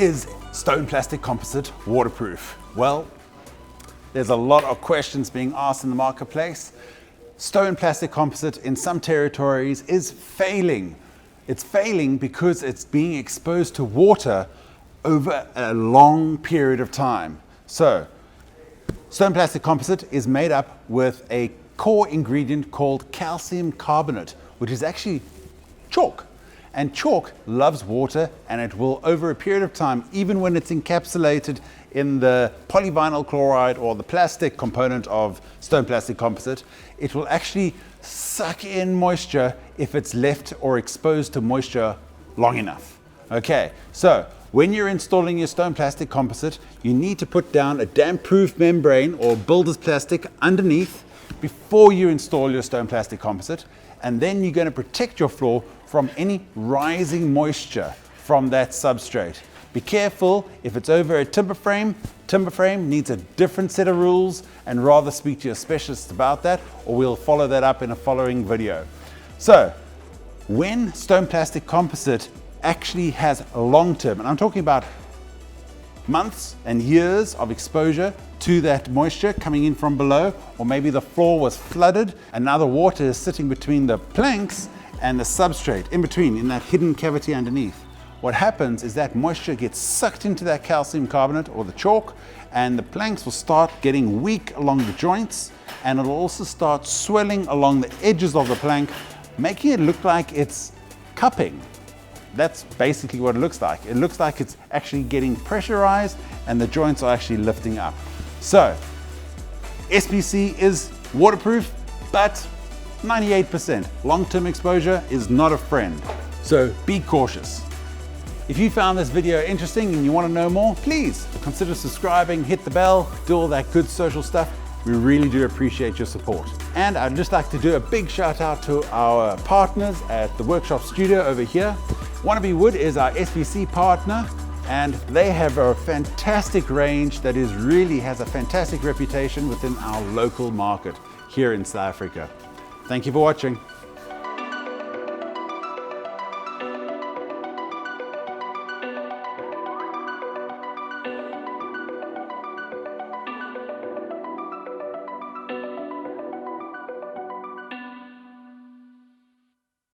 Is stone plastic composite waterproof? Well, there's a lot of questions being asked in the marketplace. Stone plastic composite in some territories is failing. It's failing because it's being exposed to water over a long period of time. So, stone plastic composite is made up with a core ingredient called calcium carbonate, which is actually chalk. And chalk loves water, and it will, over a period of time, even when it's encapsulated in the polyvinyl chloride or the plastic component of stone plastic composite, it will actually suck in moisture if it's left or exposed to moisture long enough. Okay, so when you're installing your stone plastic composite, you need to put down a damp-proof membrane or builder's plastic underneath before you install your stone plastic composite, and then you're going to protect your floor from any rising moisture from that substrate. Be careful if it's over a timber frame. Timber frame needs a different set of rules, and rather speak to your specialist about that, or we'll follow that up in a following video. So, when stone plastic composite actually has long-term, and I'm talking about months and years of exposure to that moisture coming in from below, or maybe the floor was flooded and now the water is sitting between the planks and the substrate, in between, in that hidden cavity underneath. What happens is that moisture gets sucked into that calcium carbonate or the chalk, and the planks will start getting weak along the joints, and it'll also start swelling along the edges of the plank, making it look like it's cupping. That's basically what it looks like. It looks like it's actually getting pressurized and the joints are actually lifting up. So, SPC is waterproof, but 98%. Long-term exposure is not a friend. So be cautious. If you found this video interesting and you want to know more, please consider subscribing, hit the bell, do all that good social stuff. We really do appreciate your support. And I'd just like to do a big shout out to our partners at the Workshop Studio over here. Wannabe Wood is our SPC partner, and they have a fantastic range that really has a fantastic reputation within our local market here in South Africa. Thank you for watching.